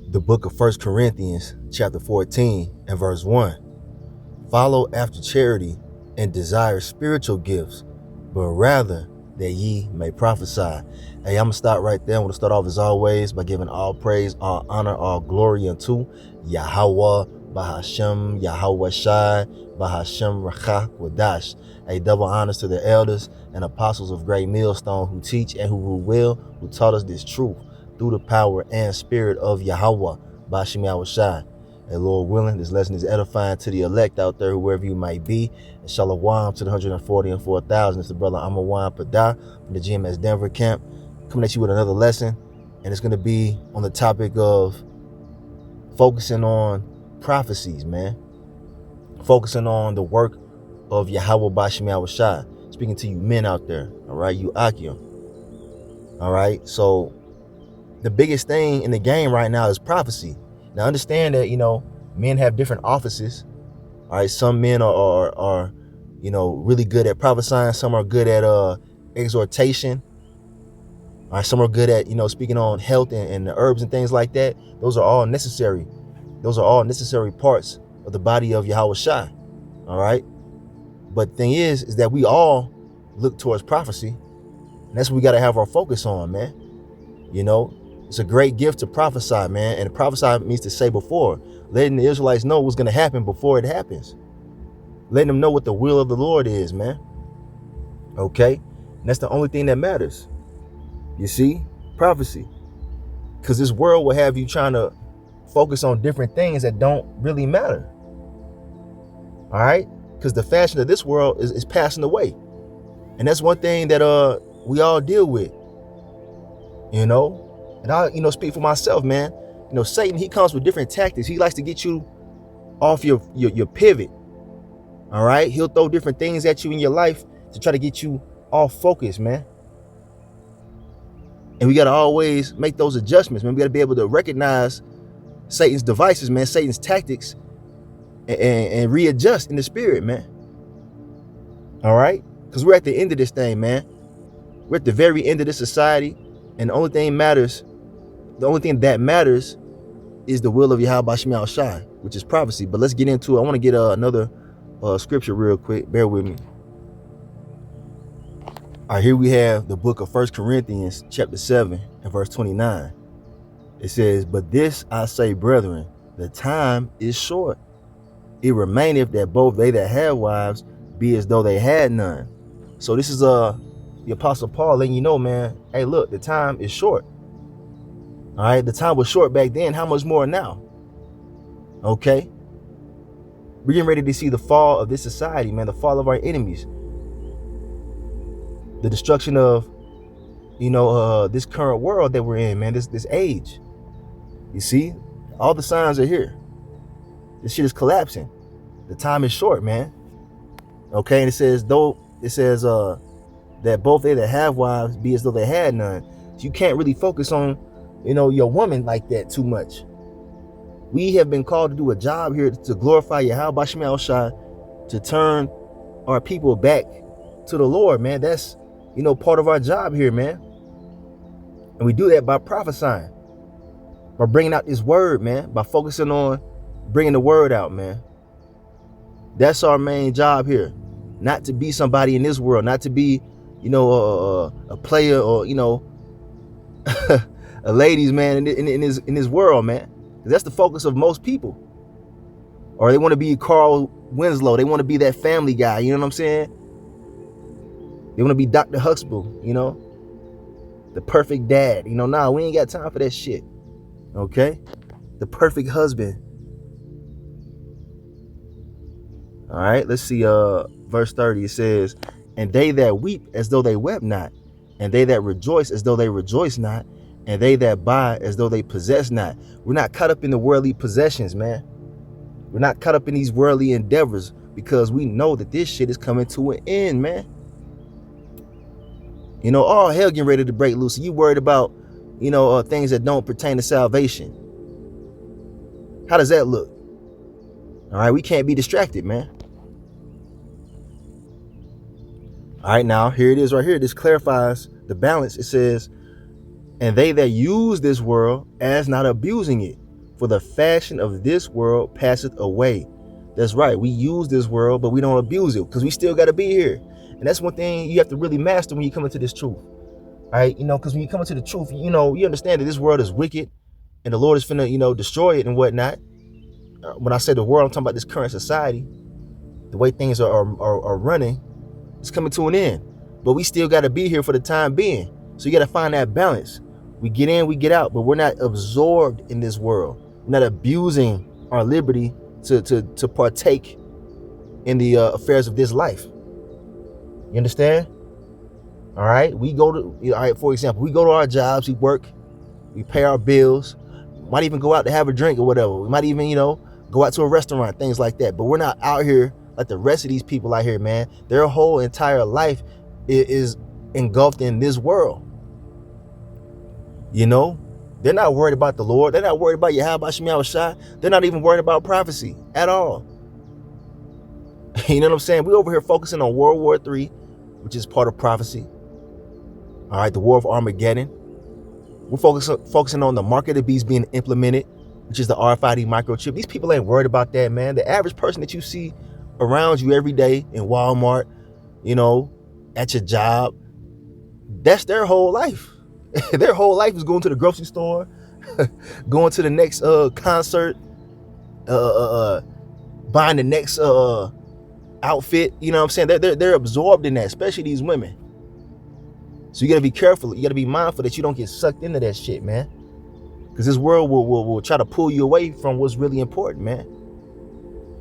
the book of 1 Corinthians chapter 14 and verse 1. Follow after charity and desire spiritual gifts, but rather that ye may prophesy. Hey, I'm going to stop right there. I'm going to start off as always by giving all praise, all honor, all glory unto YAHAWAH, bahasham, YAHAWASHI, bahasham, YAHAWAH. A double honors to the elders and apostles of Great Millstone who teach and who rule well, who taught us this truth through the power and spirit of Yahawah, bahasham YAHAWASHI. Hey, Lord willing, this lesson is edifying to the elect out there, whoever you might be. And shalom to the 140 and 4,000. It's the brother Amawan Padah from the GMS Denver camp, coming at you with another lesson. And it's going to be on the topic of focusing on prophecies, man. Focusing on the work of Yahawah bahasham YAHAWASHI. Speaking to you men out there, all right, you Akim. All right, so the biggest thing in the game right now is prophecy. Now understand that, men have different offices. All right, some men are really good at prophesying. Some are good at exhortation. All right, some are good at, speaking on health and the herbs and things like that. Those are all necessary. Those are all necessary parts of the body of YAHAWASHI. All right. But the thing is that we all look towards prophecy. And that's what we got to have our focus on, man. It's a great gift to prophesy, man. And prophesy means to say before, letting the Israelites know what's going to happen before it happens. Letting them know what the will of the Lord is, man. Okay? And that's the only thing that matters. You see? Prophecy. Because this world will have you trying to focus on different things that don't really matter. All right? Because the fashion of this world is passing away. And that's one thing that we all deal with. And I, speak for myself, man. Satan, he comes with different tactics. He likes to get you off your pivot. All right. He'll throw different things at you in your life to try to get you off focus, man. And we got to always make those adjustments, man. We got to be able to recognize Satan's devices, man, Satan's tactics, and readjust in the spirit, man. All right. Because we're at the end of this thing, man. We're at the very end of this society. And the only thing that matters is the will of Yahawah bahasham YAHAWASHI, which is prophecy. But let's get into it. I want to get another scripture real quick. Bear with me. All right, here we have the book of 1 Corinthians chapter 7 and verse 29. It says, "But this I say, brethren, the time is short. It remaineth that both they that have wives be as though they had none." So this is the Apostle Paul letting you know, man, hey, look, the time is short. All right, the time was short back then. How much more now? Okay. We're getting ready to see the fall of this society, man, the fall of our enemies. The destruction of, this current world that we're in, man, this age. You see, all the signs are here. This shit is collapsing. The time is short, man. Okay, and it says, that both they that have wives be as though they had none. So you can't really focus on, your woman like that too much. We have been called to do a job here to glorify Yahawah bahasham YAHAWASHI, to turn our people back to the Lord, man. That's, part of our job here, man. And we do that by prophesying, by bringing out this word, man, by focusing on bringing the word out, man. That's our main job here. Not to be somebody in this world, not to be, a player or, a ladies man in this world, man. That's the focus of most people. Or they want to be Carl Winslow. They want to be that family guy. You know what I'm saying? They want to be Dr. Huxtable, the perfect dad. Nah, we ain't got time for that shit. Okay? The perfect husband. All right, let's see verse 30. It says, "And they that weep as though they wept not, and they that rejoice as though they rejoice not, and they that buy as though they possess not." We're not caught up in the worldly possessions, man. We're not caught up in these worldly endeavors because we know that this shit is coming to an end, man. All hell getting ready to break loose. You worried about, things that don't pertain to salvation. How does that look? All right, we can't be distracted, man. All right, now here it is right here. This clarifies the balance. It says, "And they that use this world as not abusing it, For the fashion of this world passeth away. That's right. We use this world, but we don't abuse it because we still got to be here. And that's one thing you have to really master when you come into this truth. All right. Because when you come into the truth, you understand that this world is wicked and the Lord is finna, destroy it and whatnot. When I say the world, I'm talking about this current society. The way things are running, it's coming to an end. But we still got to be here for the time being. So you got to find that balance. We get in, we get out, but we're not absorbed in this world. We're not abusing our liberty to partake in the affairs of this life. You understand? All right. For example, we go to our jobs, we work, we pay our bills, might even go out to have a drink or whatever. We might even, go out to a restaurant, things like that. But we're not out here like the rest of these people out here, man. Their whole entire life is engulfed in this world. They're not worried about the Lord. They're not worried about YAHAWASHI. They're not even worried about prophecy at all. You know what I'm saying? We're over here focusing on World War III, which is part of prophecy. All right, the War of Armageddon. We're focusing on the mark of the beast being implemented, which is the RFID microchip. These people ain't worried about that, man. The average person that you see around you every day in Walmart, at your job, that's their whole life. Their whole life is going to the grocery store, going to the next concert, buying the next outfit. You know what I'm saying? They're absorbed in that, especially these women. So you got to be careful. You got to be mindful that you don't get sucked into that shit, man. Because this world will try to pull you away from what's really important, man.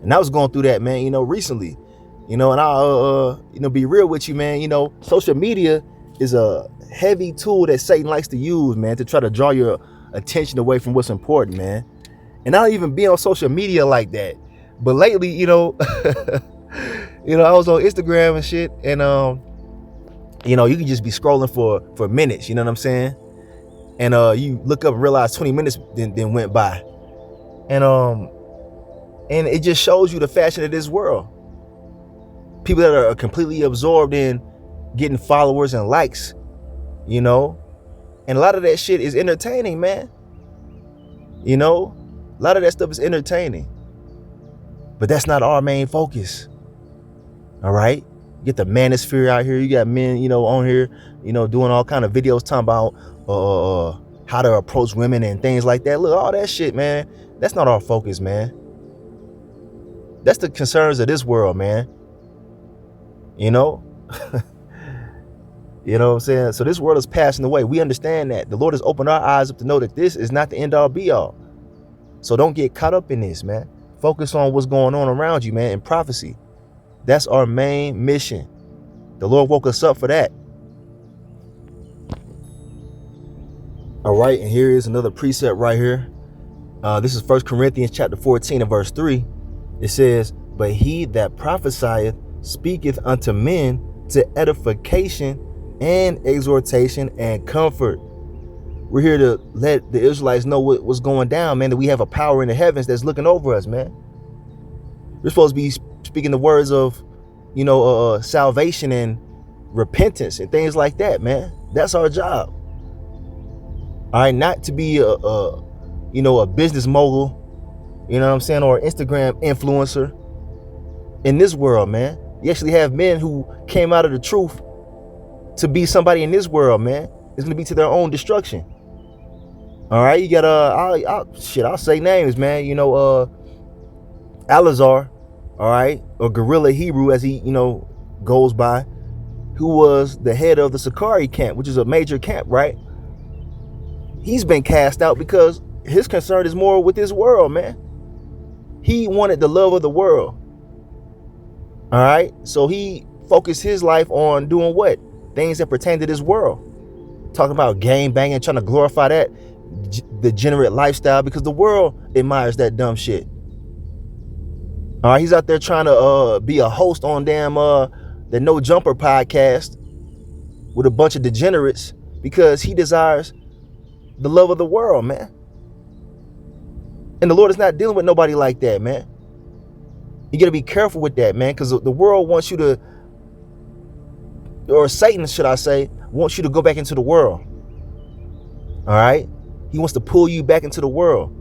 And I was going through that, man, recently. And I'll, be real with you, man. Social media is a heavy tool that Satan likes to use, man, to try to draw your attention away from what's important, man. And I don't even be on social media like that. But lately, I was on Instagram and shit, and you can just be scrolling for minutes, you know what I'm saying? And you look up and realize 20 minutes then went by. And it just shows you the fashion of this world. People that are completely absorbed in getting followers and likes, and a lot of that shit is entertaining, man. A lot of that stuff is entertaining, but that's not our main focus. All right, you get the manosphere out here. You got men, on here, doing all kind of videos talking about how to approach women and things like that. Look, all that shit, man. That's not our focus, man. That's the concerns of this world, man. You know what I'm saying? So this world is passing away. We understand that. The Lord has opened our eyes up to know that this is not the end all be all. So don't get caught up in this, man. Focus on what's going on around you, man, in prophecy. That's our main mission. The Lord woke us up for that. All right, and here is another precept right here. This is 1 Corinthians chapter 14 and verse 3. It says, "But he that prophesieth speaketh unto men to edification and exhortation and comfort." We're here to let the Israelites know what's going down, man, that we have a power in the heavens that's looking over us, man. We're supposed to be speaking the words of, salvation and repentance and things like that, man. That's our job. All right, not to be a business mogul, you know what I'm saying, or an Instagram influencer in this world, man. You actually have men who came out of the truth to be somebody in this world, man. It's going to be to their own destruction. All right, you got I'll say names, man. Alazar, all right, or Gorilla Hebrew as he, goes by, who was the head of the Sakari camp, which is a major camp, right? He's been cast out because his concern is more with this world, man. He wanted the love of the world. All right, so he focused his life on doing what? Things that pertain to this world. Talking about gang banging, trying to glorify that degenerate lifestyle because the world admires that dumb shit. All right, he's out there trying to be a host on the No Jumper podcast with a bunch of degenerates because he desires the love of the world, man. And the Lord is not dealing with nobody like that, man. You got to be careful with that, man, because the world wants you to, or Satan, should I say, wants you to go back into the world. All right? He wants to pull you back into the world.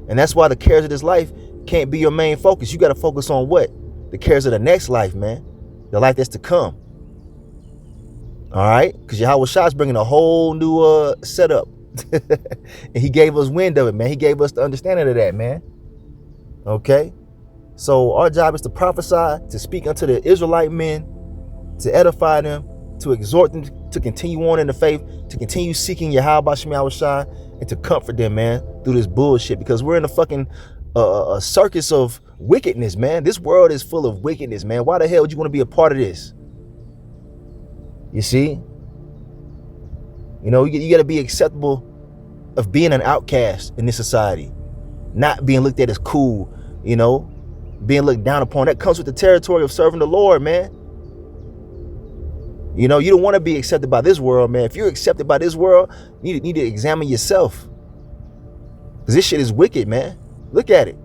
And that's why the cares of this life can't be your main focus. You got to focus on what? The cares of the next life, man. The life that's to come. All right? Because YAHAWASHI is bringing a whole new setup. And he gave us wind of it, man. He gave us the understanding of that, man. Okay? So our job is to prophesy, to speak unto the Israelite men, to edify them, to exhort them to continue on in the faith, to continue seeking YAHAWASHI, and to comfort them, man, through this bullshit. Because we're in a fucking a circus of wickedness, man. This world is full of wickedness, man. Why the hell would you want to be a part of this? You see? You know, you got to be acceptable of being an outcast in this society, not being looked at as cool, you know, being looked down upon. That comes with the territory of serving the Lord, man. You know, you don't want to be accepted by this world, man. If you're accepted by this world, you need to examine yourself. Because this shit is wicked, man. Look at it.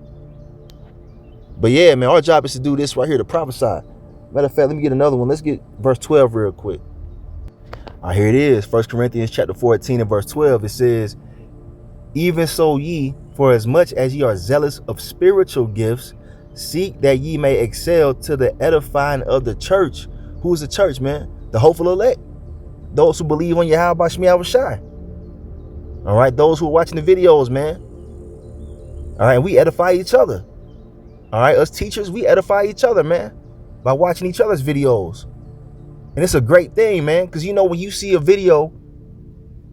But yeah, man, our job is to do this right here, to prophesy. Matter of fact, let me get another one. Let's get verse 12 real quick. All right, here it is. 1 Corinthians chapter 14 and verse 12. It says, even so ye, for as much as ye are zealous of spiritual gifts, seek that ye may excel to the edifying of the church. Who's the church, man? The hopeful elect. Those who believe on YAHAWASHI. All right, those who are watching the videos, man. All right, we edify each other. All right, us teachers, we edify each other, man, by watching each other's videos. And it's a great thing, man, because you know, when you see a video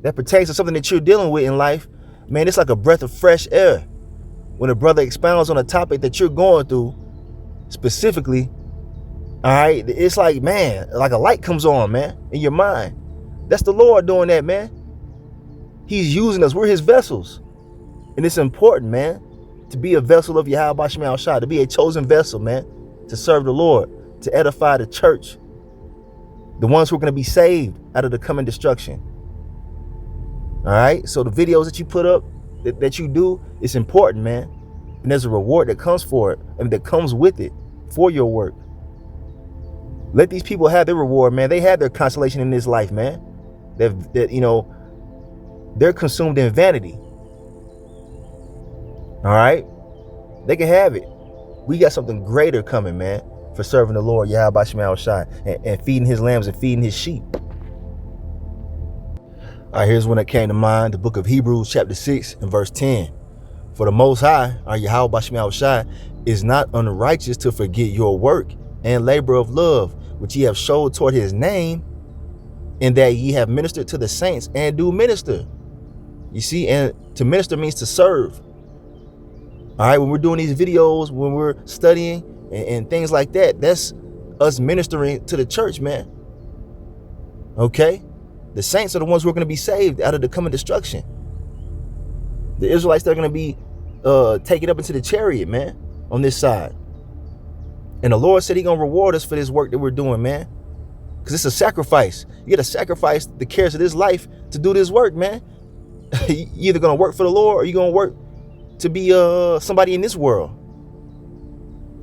that pertains to something that you're dealing with in life, man, it's like a breath of fresh air. When a brother expounds on a topic that you're going through specifically, all right, it's like, man, like a light comes on, man, in your mind. That's the Lord doing that, man. He's using us. We're his vessels. And it's important, man, to be a vessel of YAHAWASHI, to be a chosen vessel, man, to serve the Lord, to edify the church, the ones who are going to be saved out of the coming destruction. All right, so the videos that you put up, that you do, it's important, man. And there's a reward that comes for it, and that comes with it for your work. Let these people have their reward, man. They have their consolation in this life, man. That you know, they're consumed in vanity. All right, they can have it. We got something greater coming, man, for serving the Lord, YAHAWASHI, and feeding his lambs and feeding his sheep. All right, here's one that came to mind, the book of Hebrews chapter 6 and verse 10. For the Most High, our YAHAWASHI, is not unrighteous to forget your work and labor of love, which ye have showed toward his name, in that ye have ministered to the saints and do minister. You see, and to minister means to serve. All right, when we're doing these videos, when we're studying and things like that, that's us ministering to the church, man. Okay? The saints are the ones who are going to be saved out of the coming destruction. The Israelites, they're going to be taken up into the chariot, man, on this side. And the Lord said he's going to reward us for this work that we're doing, man. Because it's a sacrifice. You got to sacrifice the cares of this life to do this work, man. You either going to work for the Lord, or you're going to work to be somebody in this world.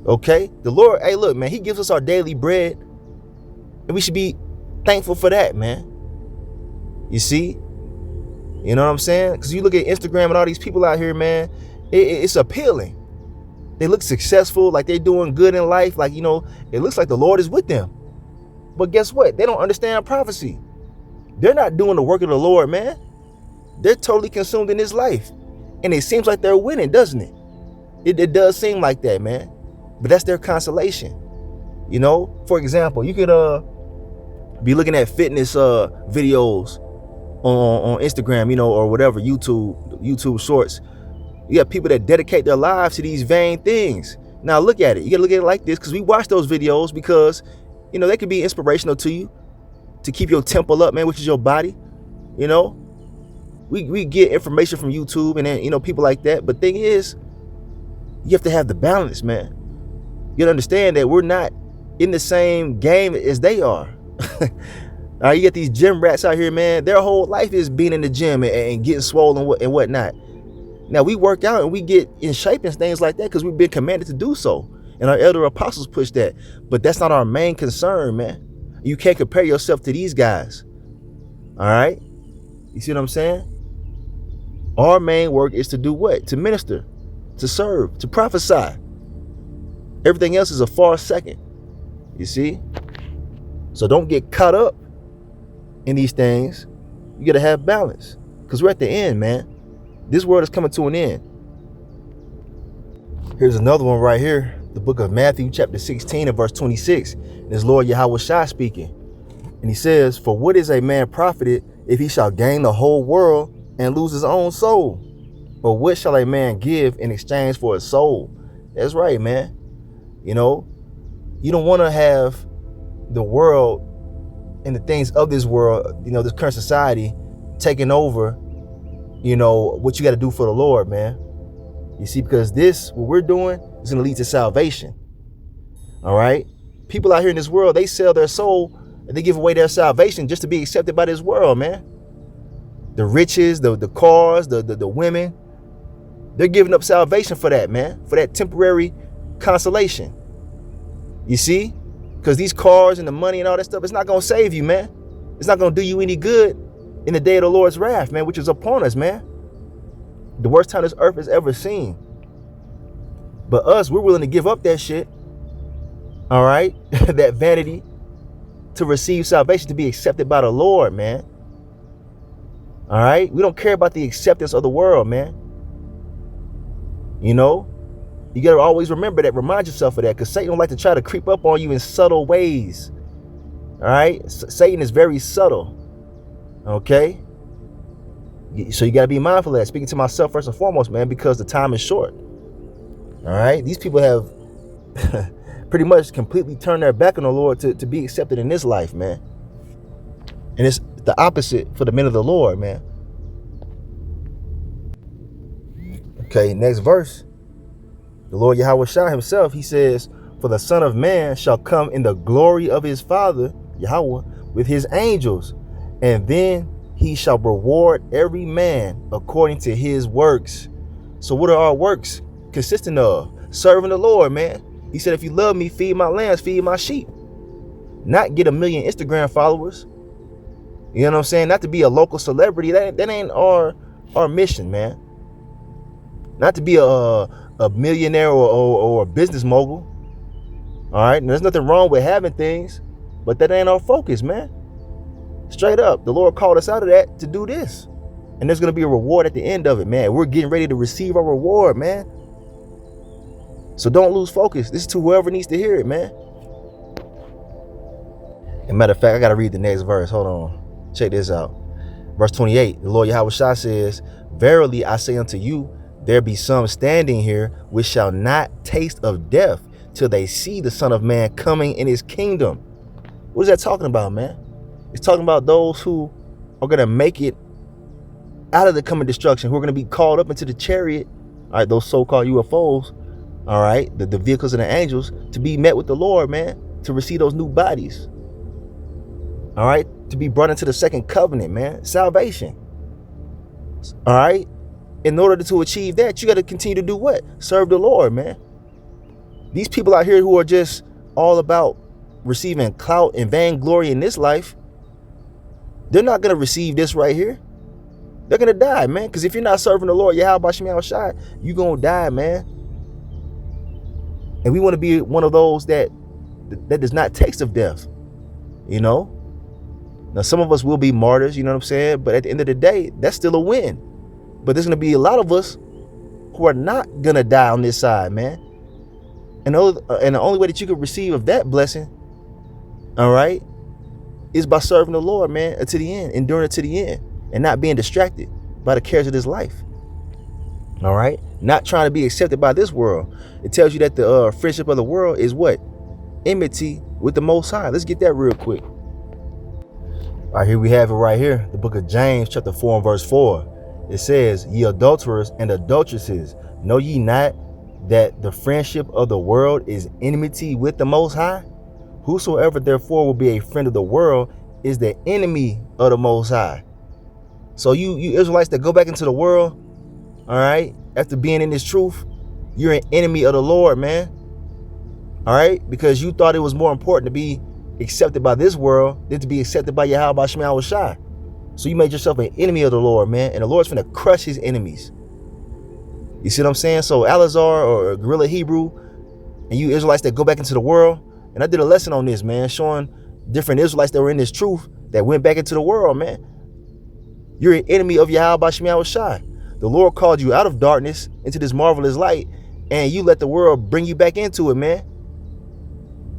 Okay? The Lord, hey, look, man, he gives us our daily bread. And we should be thankful for that, man. You see? You know what I'm saying? Because you look at Instagram and all these people out here, man, it's appealing. They look successful, like they're doing good in life. Like, you know, it looks like the Lord is with them. But guess what? They don't understand prophecy. They're not doing the work of the Lord, man. They're totally consumed in this life. And it seems like they're winning, doesn't it? It does seem like that, man. But that's their consolation. You know, for example, you could be looking at fitness videos on Instagram, you know, or whatever, YouTube shorts. You got people that dedicate their lives to these vain things. Now look at it. You got to look at it like this, because we watch those videos because, you know, they could be inspirational to you to keep your temple up, man, which is your body. You know, we get information from YouTube and then, you know, people like that. But thing is, you have to have the balance, man. You got to understand that we're not in the same game as they are. You got these gym rats out here, man. Their whole life is being in the gym and getting swollen and whatnot. Now, we work out and we get in shape and things like that because we've been commanded to do so. And our elder apostles push that. But that's not our main concern, man. You can't compare yourself to these guys. All right? You see what I'm saying? Our main work is to do what? To minister. to serve, to prophesy. Everything else is a far second. You see? So don't get caught up in these things. You got to have balance, because we're at the end, man. This world is coming to an end. Here's another one right here. The book of Matthew chapter 16 and verse 26. This Lord YAHAWASHI speaking. And he says, for what is a man profited if he shall gain the whole world and lose his own soul? Or what shall a man give in exchange for his soul? That's right, man. You know, you don't want to have the world and the things of this world, you know, this current society taking over, you know, what you got to do for the Lord, man. You see, because what we're doing is going to lead to salvation. All right. People out here in this world, they sell their soul and they give away their salvation just to be accepted by this world, man. The riches, the cars, the women, they're giving up salvation for that, man, for that temporary consolation. You see, because these cars and the money and all that stuff, it's not going to save you, man. It's not going to do you any good in the day of the Lord's wrath, man, which is upon us, man. The worst time this earth has ever seen. But us, we're willing to give up that shit. All right. That vanity to receive salvation, to be accepted by the Lord, man. All right. We don't care about the acceptance of the world, man. You know, you got to always remember that. Remind yourself of that, because Satan would like to try to creep up on you in subtle ways. All right. Satan is very subtle. Okay. So you got to be mindful of that. Speaking to myself first and foremost, man, because the time is short. All right. These people have pretty much completely turned their back on the Lord to be accepted in this life, man. And it's the opposite for the men of the Lord, man. Okay, next verse. The Lord YAHAWASHI himself, he says, for the Son of Man shall come in the glory of his Father, Yahweh, with his angels, and then he shall reward every man according to his works. So what are our works consisting of? Serving the Lord, man. He said, if you love me, feed my lambs, feed my sheep. Not get 1 million Instagram followers. You know what I'm saying? Not to be a local celebrity. That ain't our mission, man. Not to be a millionaire or a business mogul. All right. And there's nothing wrong with having things, but that ain't our focus, man. Straight up. The Lord called us out of that to do this. And there's going to be a reward at the end of it, man. We're getting ready to receive our reward, man. So don't lose focus. This is to whoever needs to hear it, man. And matter of fact, I got to read the next verse. Hold on. Check this out. Verse 28. The Lord YAHAWASHI says, verily I say unto you, there be some standing here which shall not taste of death till they see the Son of Man coming in his kingdom. What is that talking about, man? It's talking about those who are going to make it out of the coming destruction, who are going to be called up into the chariot, all right, those so-called UFOs, all right, the vehicles and the angels, to be met with the Lord, man, to receive those new bodies, all right, to be brought into the second covenant, man, salvation, all right. In order to achieve that, you got to continue to do what? Serve the Lord, man. These people out here who are just all about receiving clout and vainglory in this life, they're not going to receive this right here. They're going to die, man. Because if you're not serving the Lord, YAHAWASHI, you're going to die, man. And we want to be one of those that does not taste of death, you know. Now, some of us will be martyrs, you know what I'm saying? But at the end of the day, that's still a win. But there's going to be a lot of us who are not going to die on this side, man. And the only way that you can receive of that blessing, all right, is by serving the Lord, man, to the end, enduring it to the end, and not being distracted by the cares of this life. All right. Not trying to be accepted by this world. It tells you that the friendship of the world is what? Enmity with the Most High. Let's get that real quick. All right, here we have it right here. The book of James, chapter 4 and verse 4. It says, ye adulterers and adulteresses, know ye not that the friendship of the world is enmity with the Most High? Whosoever therefore will be a friend of the world is the enemy of the Most High. So you Israelites that go back into the world, all right, after being in this truth, you're an enemy of the Lord, man. All right, because you thought it was more important to be accepted by this world than to be accepted by YAHAWASHI. So you made yourself an enemy of the Lord, man. And the Lord's finna crush his enemies. You see what I'm saying? So Alazar or Gorilla Hebrew and you Israelites that go back into the world, and I did a lesson on this, man, showing different Israelites that were in this truth that went back into the world, man. You're an enemy of YAHAWASHI. The Lord called you out of darkness into this marvelous light, and you let the world bring you back into it, man.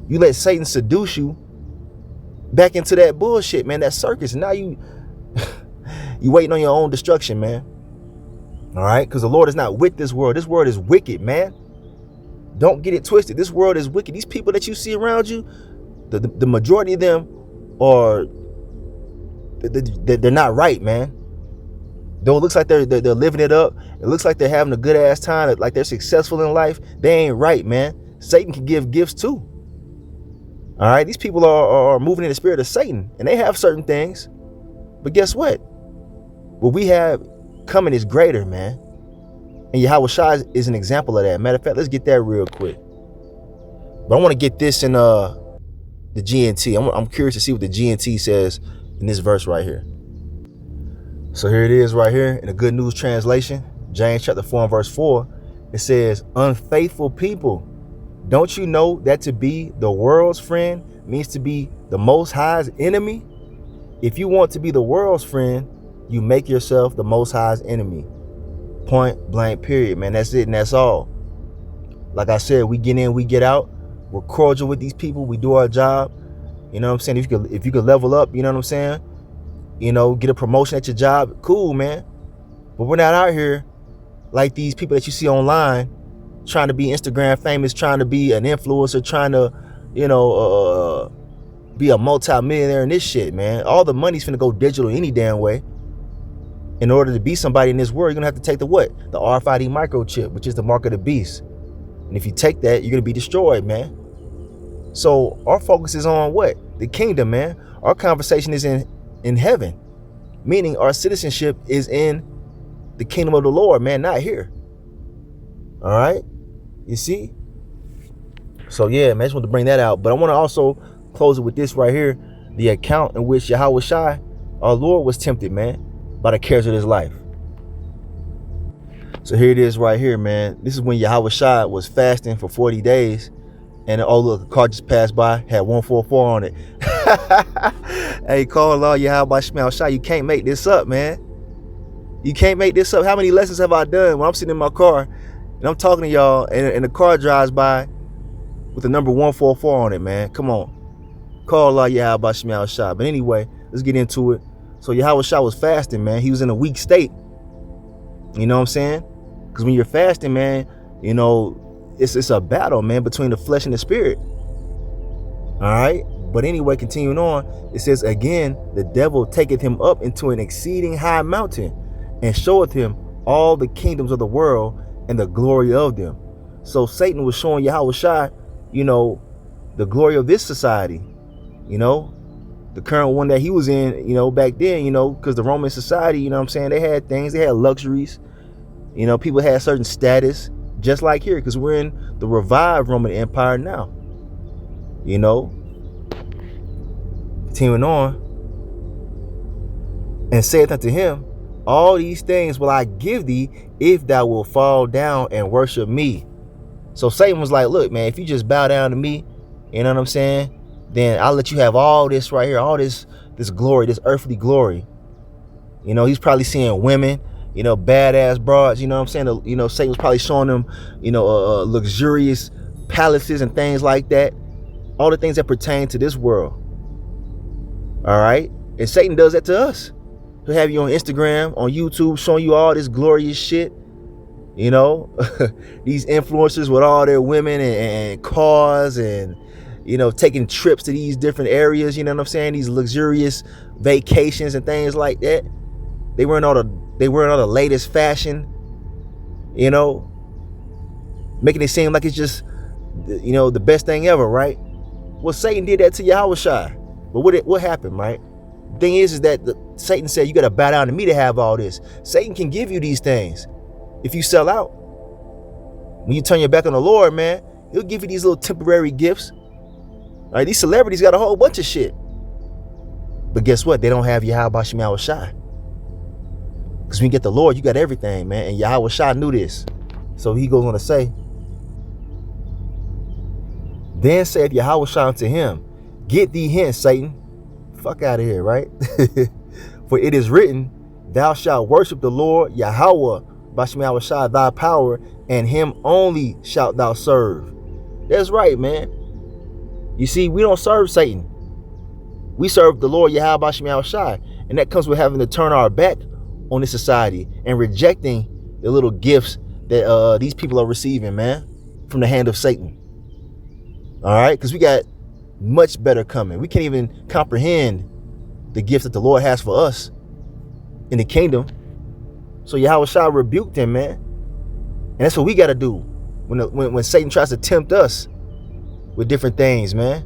You let Satan seduce you back into that bullshit, man, that circus. And now you waiting on your own destruction, man. All right? Because the Lord is not with this world. This world is wicked, man. Don't get it twisted. This world is wicked. These people that you see around you, the majority of them are, they're not right, man. Though it looks like they're living it up, it looks like they're having a good ass time, like they're successful in life, they ain't right, man. Satan can give gifts too. All right, these people are moving in the spirit of Satan, and they have certain things, but guess what? What we have coming is greater, man. And YAHAWASHI is an example of that. Matter of fact, let's get that real quick. But I want to get this in the GNT. I'm curious to see what the GNT says in this verse right here. So here it is right here in the Good News Translation, James chapter 4 and verse 4. It says, unfaithful people, don't you know that to be the world's friend means to be the Most High's enemy? If you want to be the world's friend, you make yourself the Most High's enemy. Point blank, period, man. That's it and that's all. Like I said, we get in, we get out. We're cordial with these people. We do our job. You know what I'm saying? If you could level up, you know what I'm saying? You know, get a promotion at your job, cool, man. But we're not out here like these people that you see online trying to be Instagram famous, trying to be an influencer, trying to, you know, be a multi-millionaire in this shit, man. All the money's finna go digital any damn way. In order to be somebody in this world, you're gonna have to take the what? The RFID microchip, which is the mark of the beast. And if you take that, you're gonna be destroyed, man. So our focus is on what? The kingdom, man. Our conversation is in heaven, meaning our citizenship is in the kingdom of the Lord, man, not here. All right, you see? So yeah, man, I just want to bring that out. But I want to also close it with this right here, the account in which YAHAWASHI, our Lord, was tempted, man, by the cares of this life. So here it is right here, man. This is when YAHAWASHI was fasting for 40 days. And oh look, a car just passed by, had 144 on it. Hey, call Allah, YAHAWASHI, you can't make this up, man. You can't make this up. How many lessons have I done when I'm sitting in my car and I'm talking to y'all and the car drives by with the number 144 on it, man? Come on. Call Allah, YAHAWASHI. But anyway, let's get into it. So YAHAWASHI was fasting, man. He was in a weak state. You know what I'm saying? Because when you're fasting, man, you know, it's a battle, man, between the flesh and the spirit. All right. But anyway, continuing on, it says, again, the devil taketh him up into an exceeding high mountain and showeth him all the kingdoms of the world and the glory of them. So Satan was showing YAHAWASHI, you know, the glory of this society, you know, the current one that he was in, you know, back then, you know, because the Roman society, you know what I'm saying, they had things, they had luxuries, you know, people had certain status, just like here, because we're in the revived Roman Empire now, you know. Continuing on, and saith unto him, all these things will I give thee if thou wilt fall down and worship me. So Satan was like, look, man, if you just bow down to me, you know what I'm saying, then I'll let you have all this right here, all this glory, this earthly glory. You know, he's probably seeing women, you know, badass broads, you know what I'm saying? You know, Satan was probably showing them, you know, luxurious palaces and things like that. All the things that pertain to this world. All right. And Satan does that to us. He'll have you on Instagram, on YouTube, showing you all this glorious shit. You know, these influencers with all their women and cars and, you know, taking trips to these different areas. You know what I'm saying? These luxurious vacations and things like that. They wearing all the latest fashion, you know, making it seem like it's just, you know, the best thing ever, right? Well, Satan did that to YAHAWASHI. But what happened, right? The thing is that Satan said, you got to bow down to me to have all this. Satan can give you these things if you sell out. When you turn your back on the Lord, man, he'll give you these little temporary gifts. All right, these celebrities got a whole bunch of shit. But guess what? They don't have YAHAWASHI. Because when you get the Lord, you got everything, man. And YAHAWASHI knew this. So he goes on to say, then saith Yahawah unto him, get thee hence, Satan. Fuck out of here, right? For it is written, thou shalt worship the Lord YAHAWAH, bahasham, thy power, and him only shalt thou serve. That's right, man. You see, we don't serve Satan. We serve the Lord YAHAWAH, bahasham, and that comes with having to turn our back on this society and rejecting the little gifts that these people are receiving, man, from the hand of Satan. All right, because we got much better coming. We can't even comprehend the gifts that the Lord has for us in the kingdom. So Yahawah rebuked him, man. And that's what we got to do when Satan tries to tempt us with different things, man.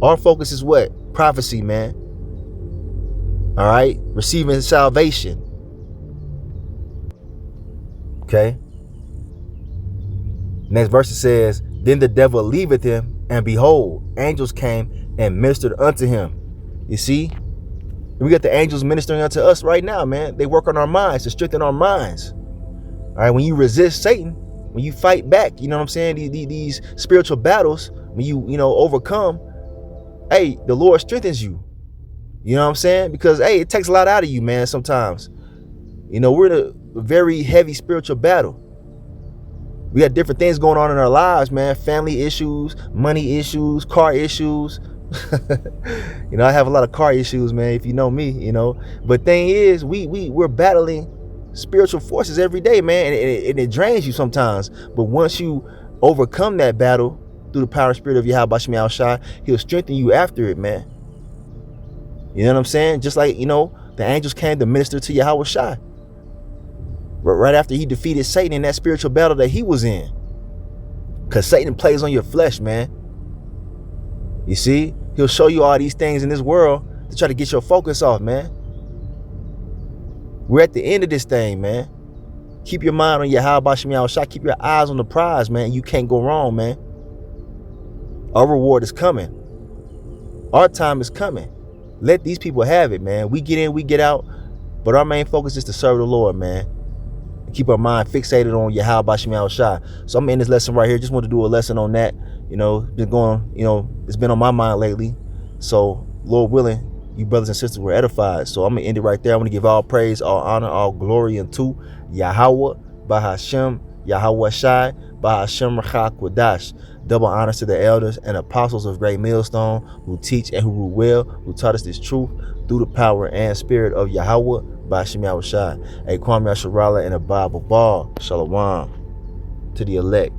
Our focus is what? Prophecy, man. All right, receiving salvation. Okay. Next verse it says, then the devil leaveth him, and behold, angels came and ministered unto him. You see, we got the angels ministering unto us right now, man. They work on our minds to strengthen our minds. All right, when you resist Satan, when you fight back, you know what I'm saying? These spiritual battles, when you overcome, hey, the Lord strengthens you. You know what I'm saying? Because hey, it takes a lot out of you, man. Sometimes, we're in a very heavy spiritual battle. We got different things going on in our lives, man. Family issues, money issues, car issues. I have a lot of car issues, man, if you know me, But thing is, we're battling spiritual forces every day, man, and it drains you sometimes. But once you overcome that battle through the power and spirit of Yahawah, he'll strengthen you after it, man. You know what I'm saying? Just like, the angels came to minister to Yahawah right after he defeated Satan in that spiritual battle that he was in. Because Satan plays on your flesh, man. You see, he'll show you all these things in this world to try to get your focus off, man. We're at the end of this thing, man. Keep your mind on Yahawah, keep your eyes on the prize, man. You can't go wrong, man. Our reward is coming. Our time is coming. Let these people have it, man. We get in, we get out. But our main focus is to serve the Lord, man. Keep our mind fixated on Yahawah. So I'm in this lesson right here. Just want to do a lesson on that. Been going, it's been on my mind lately. So Lord willing, you brothers and sisters were edified. So I'm gonna end it right there. I'm gonna give all praise, all honor, all glory unto YAHAWAH, bahasham, YAHAWASHI, bahasham Quadash. Double honors to the elders and apostles of Great Millstone who teach and who rule well, who taught us this truth through the power and spirit of Yahawah, bahasham Yahawashi. A Kwame Asharala and a Bible Ball. Shalom to the elect.